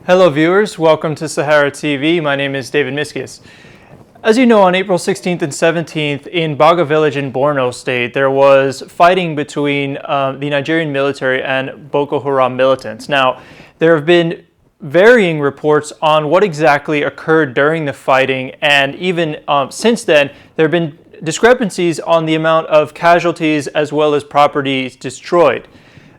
Hello viewers, welcome to Sahara TV. My name is David Miskias. As you know, on April 16th and 17th in Baga village in Borno State, there was fighting between the Nigerian military and Boko Haram militants. Now, there have been varying reports on what exactly occurred during the fighting, and even since then, there have been discrepancies on the amount of casualties as well as properties destroyed.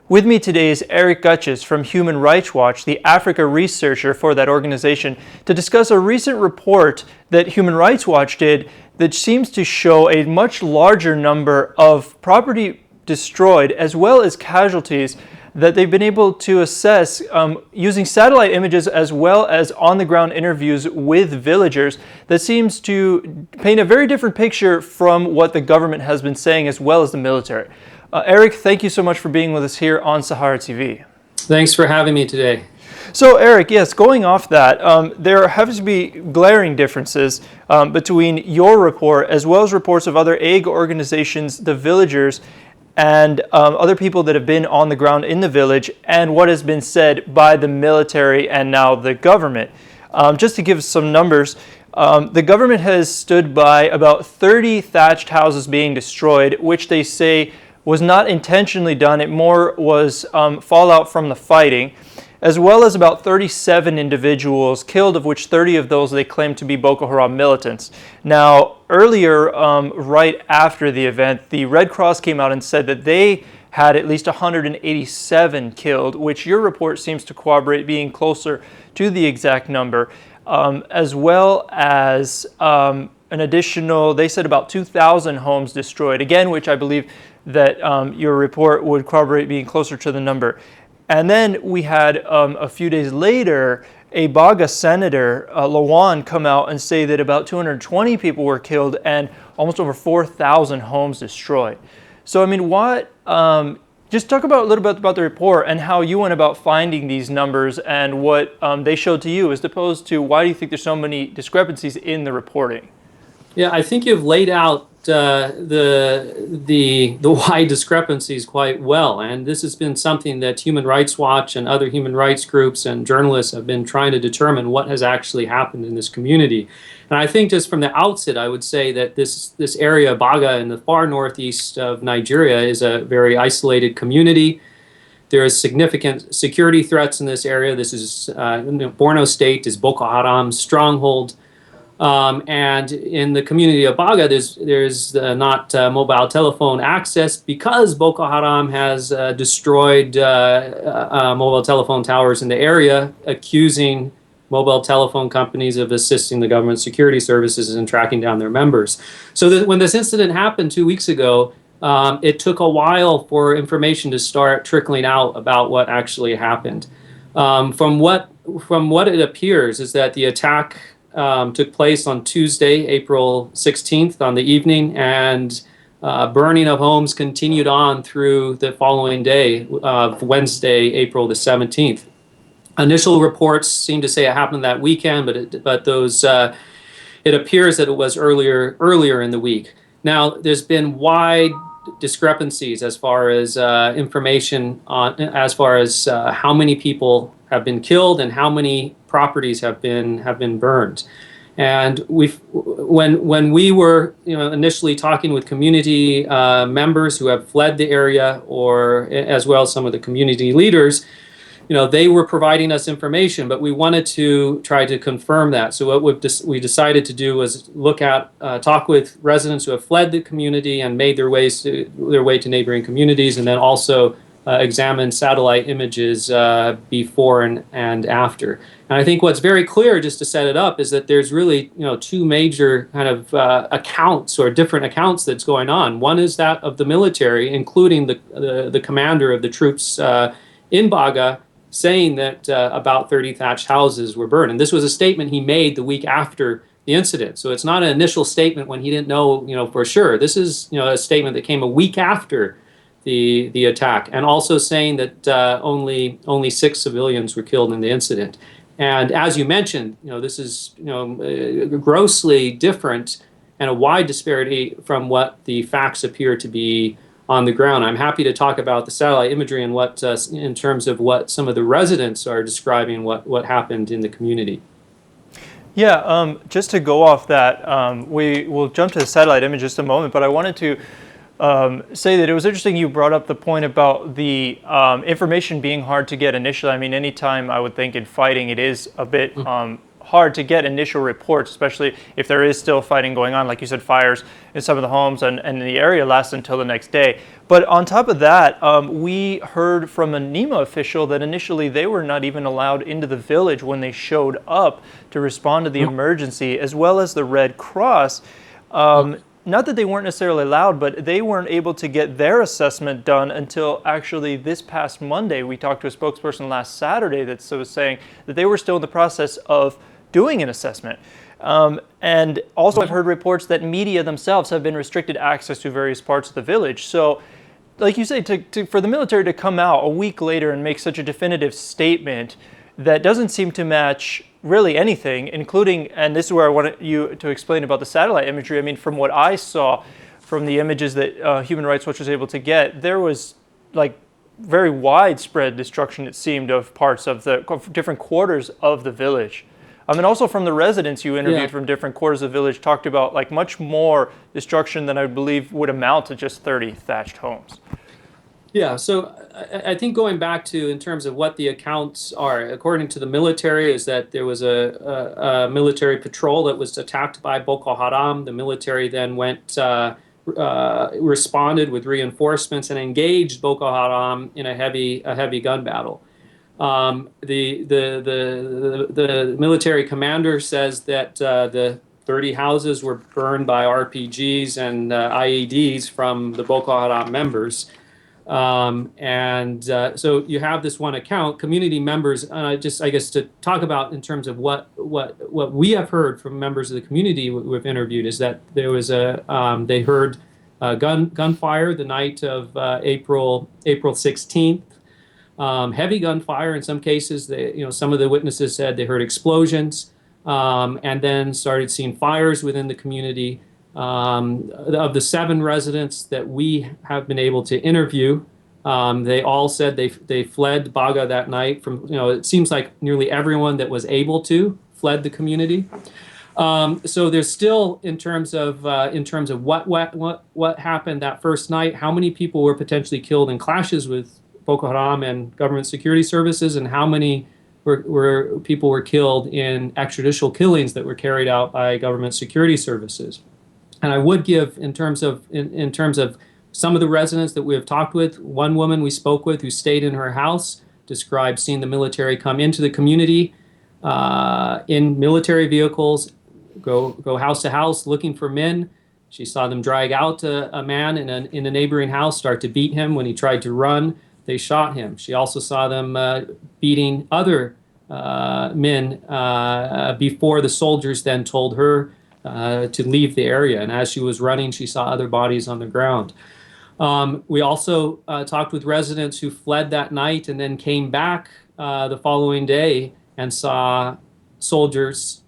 With me today is Eric Guttschuss from Human Rights Watch, the Africa researcher for that organization, to discuss a recent report that Human Rights Watch did that seems to show a much larger number of property destroyed as well as casualties that they've been able to assess using satellite images as well as on-the-ground interviews with villagers that seems to paint a very different picture from what the government has been saying as well as the military. Eric, thank you so much for being with us here on Sahara TV. Thanks for having me today. So Eric, yes, going off that, there have to be glaring differences between your report as well as reports of other aid organizations, the villagers, and other people that have been on the ground in the village, and what has been said by the military and now the government. Just to give some numbers, the government has stood by about 30 thatched houses being destroyed, which they say was not intentionally done. It more was fallout from the fighting, as well as about 37 individuals killed, of which 30 of those they claim to be Boko Haram militants. Now, earlier, right after the event, the Red Cross came out and said that they had at least 187 killed, which your report seems to corroborate being closer to the exact number, as well as an additional, they said about 2,000 homes destroyed, again, which I believe that your report would corroborate being closer to the number. And then we had a few days later, a Baga senator, Lawan, come out and say that about 220 people were killed and almost over 4,000 homes destroyed. So, I mean, just talk about a little bit about the report and how you went about finding these numbers and what they showed to you, as opposed to why do you think there's so many discrepancies in the reporting? Yeah, I think you've laid out the wide discrepancies quite well, and this has been something that Human Rights Watch and other human rights groups and journalists have been trying to determine what has actually happened in this community. And I think just from the outset, I would say that this area, Baga, in the far northeast of Nigeria, is a very isolated community. There is significant security threats in this area. This is Borno State is Boko Haram's stronghold. And in the community of Baga, there's not mobile telephone access because Boko Haram has destroyed mobile telephone towers in the area, accusing mobile telephone companies of assisting the government security services in tracking down their members. So when this incident happened 2 weeks ago, it took a while for information to start trickling out about what actually happened. From what it appears is that the attack took place on Tuesday, April 16th on the evening, and burning of homes continued on through the following day of Wednesday, April the 17th. Initial reports seem to say it happened that weekend, but those it appears that it was earlier in the week. Now, there's been wide discrepancies as far as information on how many people have been killed and how many properties have been burned. And when we were initially talking with community members who have fled the area, or as well as some of the community leaders, they were providing us information, but we wanted to try to confirm that. So what we decided to do was talk with residents who have fled the community and made their way to neighboring communities, and then also examine satellite images before and after. And I think what's very clear, just to set it up, is that there's really two major kind of accounts or different accounts that's going on. One is that of the military, including the commander of the troops in Baga, saying that about 30 thatched houses were burned. And this was a statement he made the week after the incident. So it's not an initial statement when he didn't know for sure. This is a statement that came a week after the attack, and also saying that only 6 civilians were killed in the incident. And as you mentioned, this is grossly different and a wide disparity from what the facts appear to be on the ground. I'm happy to talk about the satellite imagery and what, in terms of what some of the residents are describing what happened in the community. Yeah, just to go off that, we will jump to the satellite image in just a moment, but I wanted to say that it was interesting you brought up the point about the information being hard to get initially. I mean, anytime I would think in fighting, it is a bit hard to get initial reports, especially if there is still fighting going on. Like you said, fires in some of the homes and the area last until the next day. But on top of that, we heard from a NEMA official that initially they were not even allowed into the village when they showed up to respond to the emergency, as well as the Red Cross. Not that they weren't necessarily allowed, but they weren't able to get their assessment done until actually this past Monday. We talked to a spokesperson last Saturday that was saying that they were still in the process of doing an assessment. And also I've heard reports that media themselves have been restricted access to various parts of the village. So like you say, for the military to come out a week later and make such a definitive statement that doesn't seem to match really anything, including, and this is where I wanted you to explain about the satellite imagery. I mean, from what I saw from the images that Human Rights Watch was able to get, there was like very widespread destruction, it seemed, of parts of the different quarters of the village. And also from the residents you interviewed from different quarters of the village talked about like much more destruction than I believe would amount to just 30 thatched homes. Yeah, so I think going back to in terms of what the accounts are, according to the military, is that there was a military patrol that was attacked by Boko Haram. The military then responded with reinforcements and engaged Boko Haram in a heavy gun battle. The military commander says that the 30 houses were burned by RPGs and IEDs from the Boko Haram members. So you have this one account, community members, I guess to talk about in terms of what we have heard from members of the community we've interviewed is that there was they heard gunfire the night of April 16th. Heavy gunfire in some cases. Some of the witnesses said they heard explosions, and then started seeing fires within the community. Of the 7 residents that we have been able to interview, they all said they fled Baga that night. It seems like nearly everyone that was able to fled the community. So there's still in terms of what happened that first night, how many people were potentially killed in clashes with Boko Haram and government security services, and how many people were killed in extrajudicial killings that were carried out by government security services. And I would give, in terms of some of the residents that we have talked with, one woman we spoke with who stayed in her house described seeing the military come into the community in military vehicles, go house to house looking for men. She saw them drag out a man in a neighboring house, start to beat him. When he tried to run, they shot him. She also saw them beating other men before the soldiers then told her to leave the area. And as she was running, she saw other bodies on the ground. We also talked with residents who fled that night and then came back the following day and saw soldiers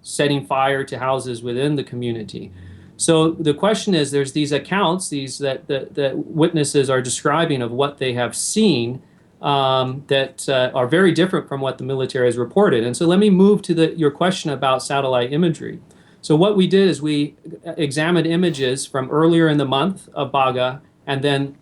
setting fire to houses within the community. So the question is, there's these accounts, that witnesses are describing of what they have seen that are very different from what the military has reported. And so let me move to your question about satellite imagery. So what we did is we examined images from earlier in the month of Baga, and then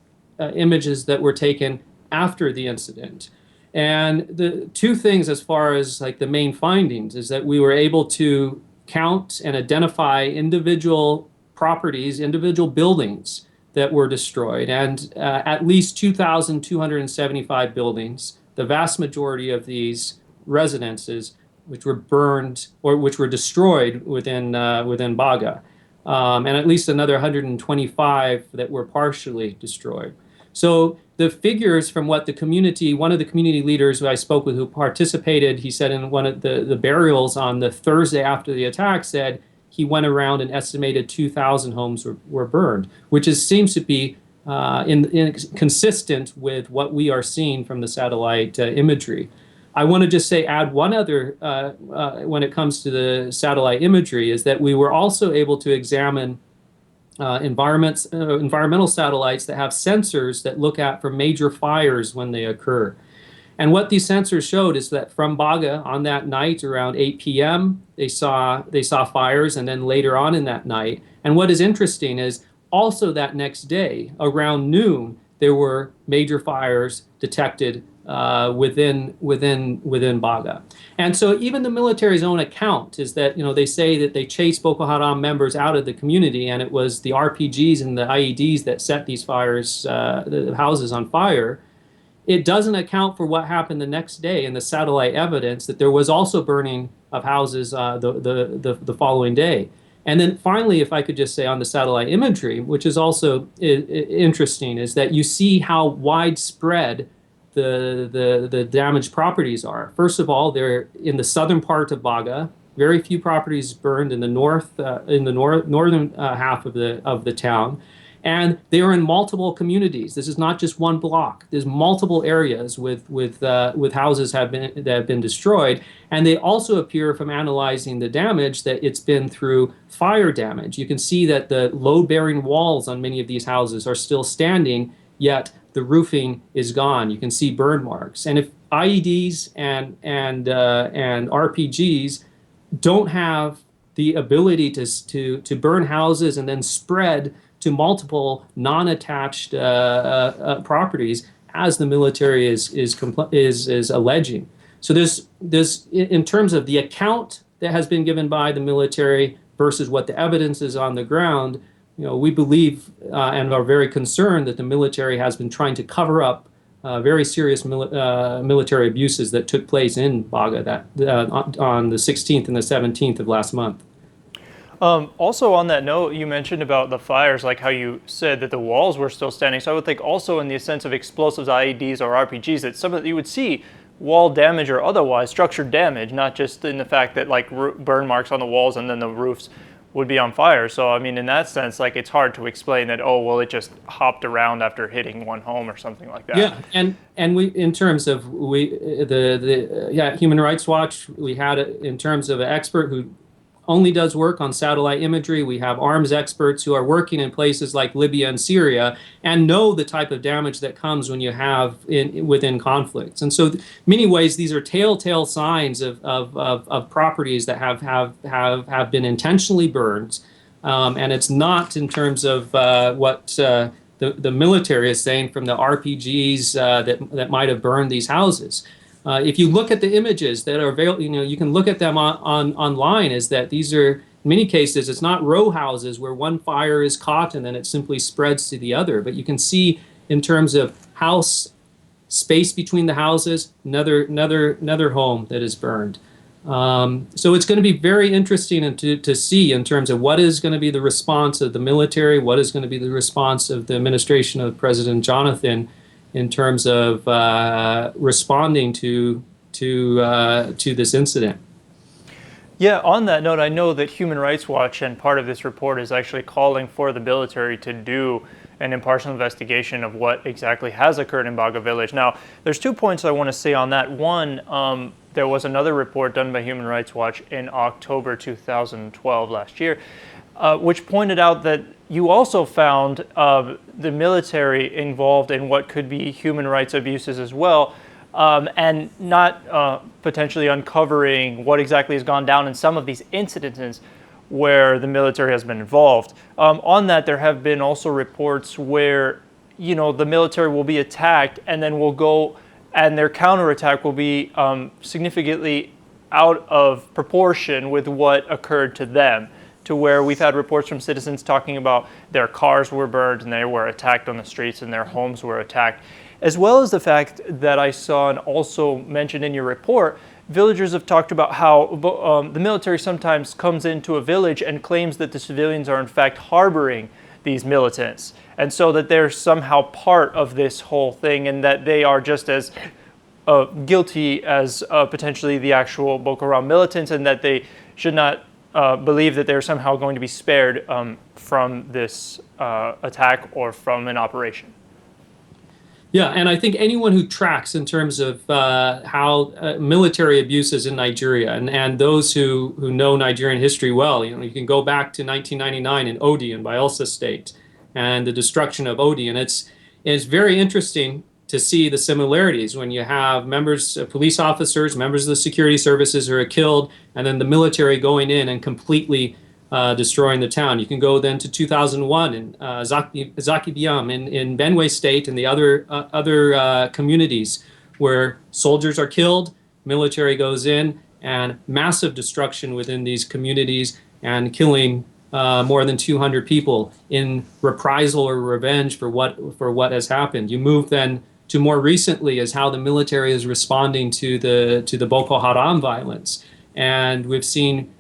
images that were taken after the incident. And the 2 things as far as like the main findings is that we were able to count and identify individual properties, individual buildings that were destroyed, and at least 2,275 buildings, the vast majority of these residences which were burned or which were destroyed within Baga, and at least another 125 that were partially destroyed. So the figures from what one of the community leaders who I spoke with who participated, he said in one of the burials on the Thursday after the attack, said he went around and estimated 2,000 homes were burned, which seems to be consistent with what we are seeing from the satellite imagery. I want to just add one other, when it comes to the satellite imagery, is that we were also able to examine environmental satellites that have sensors that look at for major fires when they occur. And what these sensors showed is that from Baga on that night around 8 p.m., they saw fires, and then later on in that night. And what is interesting is also that next day around noon there were major fires detected within Baga. And so even the military's own account is that they say that they chased Boko Haram members out of the community, and it was the RPGs and the IEDs that set these fires, the houses on fire. It doesn't account for what happened the next day in the satellite evidence that there was also burning of houses the following day. And then finally, if I could just say on the satellite imagery, which is also interesting, is that you see how widespread the damaged properties are. First of all, they're in the southern part of Baga. Very few properties burned in the northern half of the town. And they are in multiple communities. This is not just one block. There's multiple areas with houses that have been destroyed, and they also appear from analyzing the damage that it's been through fire damage. You can see that the load-bearing walls on many of these houses are still standing, yet the roofing is gone. You can see burn marks. And if IEDs and RPGs don't have the ability to burn houses and then spread to multiple non-attached properties, as the military is alleging. So there's in terms of the account that has been given by the military versus what the evidence is on the ground, we believe and are very concerned that the military has been trying to cover up very serious military abuses that took place in Baga on the 16th and the 17th of last month. Also on that note, you mentioned about the fires, like how you said that the walls were still standing. So I would think also in the sense of explosives, IEDs, or RPGs, that some of you would see wall damage or otherwise structured damage, not just in the fact that like burn marks on the walls and then the roofs would be on fire. So I mean, in that sense, like it's hard to explain that, oh well, it just hopped around after hitting one home or something like that. Yeah, and we in terms of Human Rights Watch, we had it in terms of an expert who only does work on satellite imagery. We have arms experts who are working in places like Libya and Syria and know the type of damage that comes when you have within conflicts. And so, many ways, these are telltale signs of properties that have been intentionally burned. And it's not in terms of what the military is saying from the RPGs that might have burned these houses. If you look at the images that are available, you can look at them online, is that these are, in many cases, it's not row houses where one fire is caught and then it simply spreads to the other. But you can see in terms of house space between the houses, another home that is burned. So it's going to be very interesting to see in terms of what is going to be the response of the military, what is going to be the response of the administration of President Jonathan in terms of responding to this incident. Yeah, on that note, I know that Human Rights Watch and part of this report is actually calling for the military to do an impartial investigation of what exactly has occurred in Baga Village. Now, there's 2 points I want to say on that. One, there was another report done by Human Rights Watch in October 2012, last year, which pointed out that you also found the military involved in what could be human rights abuses as well, and not potentially uncovering what exactly has gone down in some of these incidences where the military has been involved. On that, there have been also reports where the military will be attacked and then will go, and their counterattack will be significantly out of proportion with what occurred to them, to where we've had reports from citizens talking about their cars were burned and they were attacked on the streets and their homes were attacked, as well as the fact that I saw and also mentioned in your report, villagers have talked about how the military sometimes comes into a village and claims that the civilians are in fact harboring these militants, and so that they're somehow part of this whole thing and that they are just as guilty as potentially the actual Boko Haram militants, and that they should not believe that they're somehow going to be spared from this attack or from an operation. Yeah, and I think anyone who tracks in terms of how military abuses in Nigeria, and those who know Nigerian history well, you can go back to 1999 in Odi in Bayelsa State and the destruction of Odi, and it's very interesting to see the similarities when you have members, police officers, members of the security services who are killed, and then the military going in and completely destroying the town. You can go then to 2001 in Zaki Biam in Benue State and the other communities where soldiers are killed, military goes in, and massive destruction within these communities and killing more than 200 people in reprisal or revenge for what has happened. You move then to more recently as how the military is responding to the Boko Haram violence, and we've seen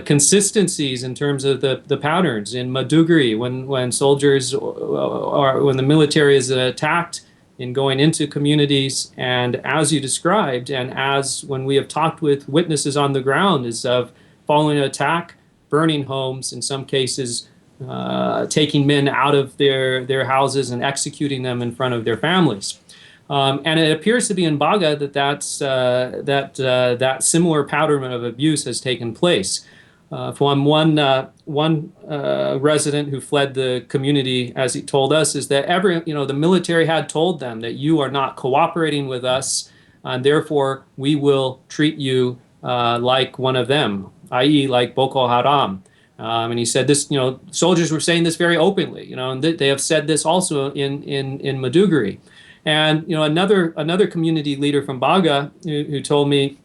consistencies in terms of the patterns in Maduguri when soldiers or when the military is attacked in going into communities, and as you described, and as when we have talked with witnesses on the ground, is of following an attack, burning homes, in some cases taking men out of their houses and executing them in front of their families. And it appears to be in Baga that similar pattern of abuse has taken place. From one resident who fled the community, as he told us, is that the military had told them that you are not cooperating with us, and therefore we will treat you like one of them, i.e., like Boko Haram. And he said this, soldiers were saying this very openly, and they have said this also in Maduguri. And another community leader from Baga who told me,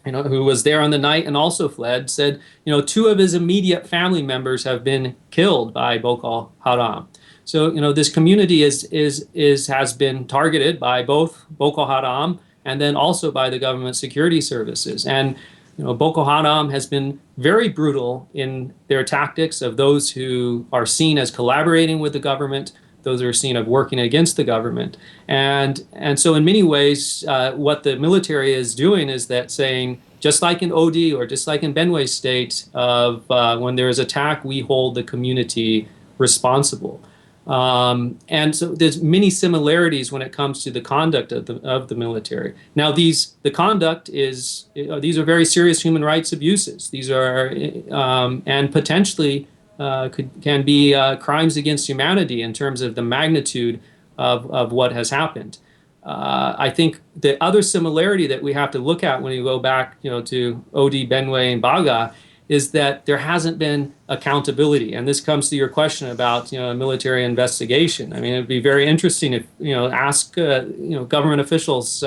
who was there on the night and also fled, said, two of his immediate family members have been killed by Boko Haram. So, this community has been targeted by both Boko Haram and then also by the government security services. And, Boko Haram has been very brutal in their tactics of those who are seen as collaborating with the government, those who are seen as working against the government. And so in many ways, what the military is doing is that saying, just like in Odi or just like in Benue State, of when there is attack, we hold the community responsible. And so there's many similarities when it comes to the conduct of the military. Now, these are very serious human rights abuses. These are and potentially can be crimes against humanity in terms of the magnitude of what has happened. I think the other similarity that we have to look at when you go back, to Odi, Benue, and Baga, is that there hasn't been accountability. And this comes to your question about, a military investigation. I mean, it'd be very interesting if, ask, government officials,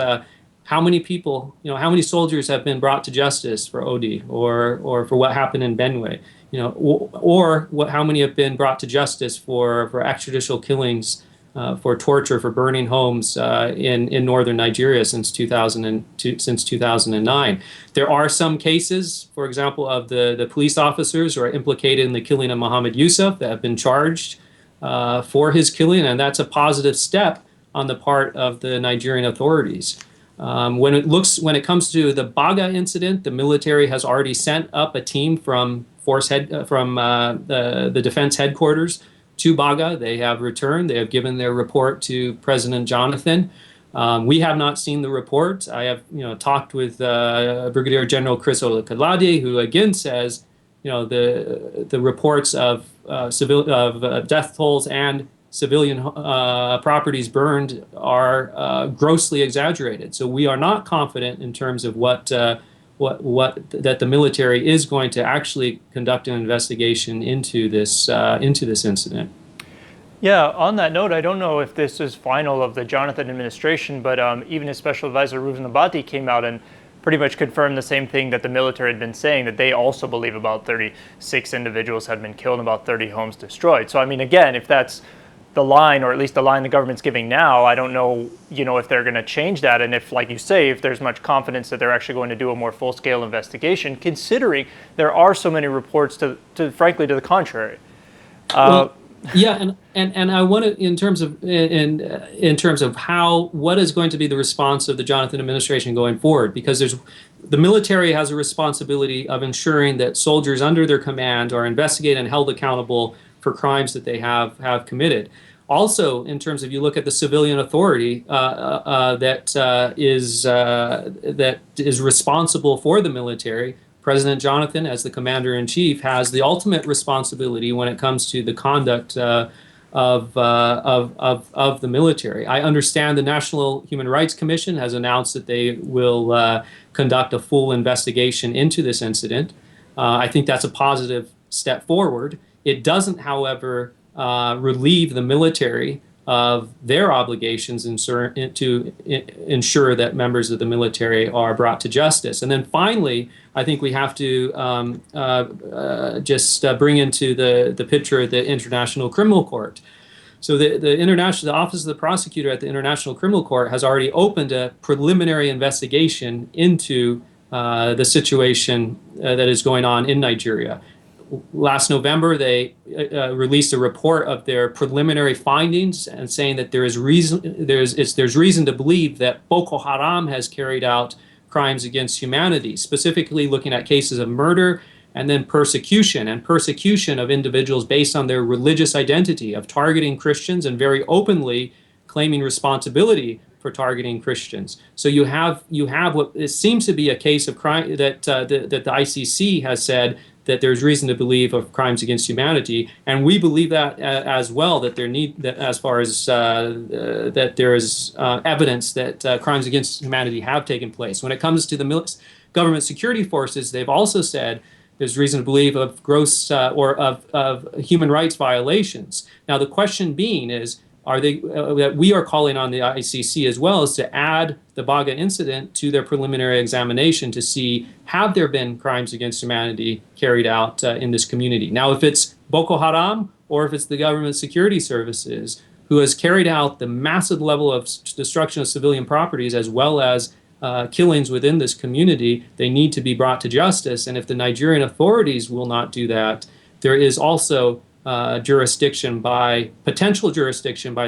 how many people, how many soldiers have been brought to justice for Odi or for what happened in Benue, how many have been brought to justice for extrajudicial killings, for torture, for burning homes in northern Nigeria since 2009. There are some cases, for example, of the police officers who are implicated in the killing of Muhammad Yusuf that have been charged for his killing, and that's a positive step on the part of the Nigerian authorities. When it comes to the Baga incident, the military has already sent up a team from the defense headquarters to Baga. They have returned. They have given their report to President Jonathan. We have not seen the report. I have, talked with Brigadier General Chris Olakalade, who again says, the reports of death tolls and civilian properties burned are grossly exaggerated. So we are not confident in terms of what that the military is going to actually conduct an investigation into this incident. Yeah, on that note, I don't know if this is final of the Jonathan administration, but even his special advisor, Reuven Abati, came out and pretty much confirmed the same thing that the military had been saying, that they also believe about 36 individuals had been killed and about 30 homes destroyed. So, I mean, again, if that's the line, or at least the line the government's giving now, I don't know, if they're going to change that. And if, like you say, if there's much confidence that they're actually going to do a more full-scale investigation, considering there are so many reports frankly, to the contrary. Yeah, and I want to, in terms of what is going to be the response of the Jonathan administration going forward, because the military has a responsibility of ensuring that soldiers under their command are investigated and held accountable for crimes that they have committed. Also, in terms of you look at the civilian authority that is responsible for the military, President Jonathan, as the commander-in-chief, has the ultimate responsibility when it comes to the conduct of the military. I understand the National Human Rights Commission has announced that they will conduct a full investigation into this incident. I think that's a positive step forward. It doesn't, however, relieve the military of their obligations to ensure that members of the military are brought to justice. And then finally, I think we have to just bring into the picture the International Criminal Court. So the Office of the Prosecutor at the International Criminal Court has already opened a preliminary investigation into the situation that is going on in Nigeria. Last November, they released a report of their preliminary findings and saying that there's reason to believe that Boko Haram has carried out crimes against humanity, specifically looking at cases of murder and then persecution of individuals based on their religious identity, of targeting Christians and very openly claiming responsibility for targeting Christians. So you have what it seems to be a case of crime that the ICC has said that there's reason to believe of crimes against humanity, and we believe that as well, that as far as that there is evidence that crimes against humanity have taken place. When it comes to the government security forces, they've also said there's reason to believe of gross or of human rights violations. Now the question being is, are they that we are calling on the ICC as well as to add the Baga incident to their preliminary examination to see, have there been crimes against humanity carried out in this community? Now, if it's Boko Haram or if it's the government security services who has carried out the massive level of destruction of civilian properties as well as killings within this community, they need to be brought to justice. And if the Nigerian authorities will not do that, there is also potential jurisdiction by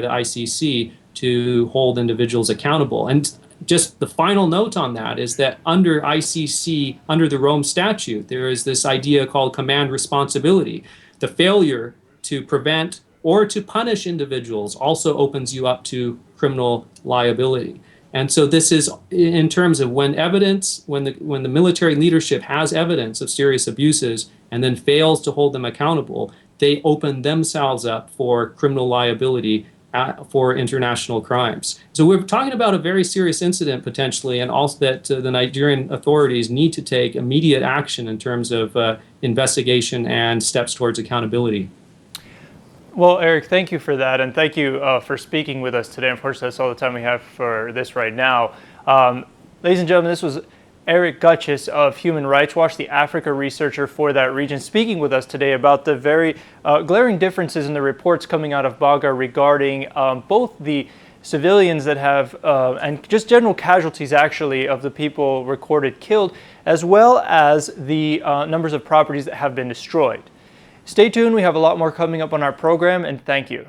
the ICC to hold individuals accountable. And just the final note on that is that under ICC, under the Rome Statute, there is this idea called command responsibility. The failure to prevent or to punish individuals also opens you up to criminal liability. And so this is in terms of when the military leadership has evidence of serious abuses and then fails to hold them accountable, they open themselves up for criminal liability for international crimes. So we're talking about a very serious incident potentially, and also that the Nigerian authorities need to take immediate action in terms of investigation and steps towards accountability. Well, Eric, thank you for that, and thank you for speaking with us today. Unfortunately, that's all the time we have for this right now. Ladies and gentlemen, this was Eric Guttschuss of Human Rights Watch, the Africa researcher for that region, speaking with us today about the very glaring differences in the reports coming out of Baga regarding both the civilians that have, and just general casualties actually of the people recorded killed, as well as the numbers of properties that have been destroyed. Stay tuned, we have a lot more coming up on our program, and thank you.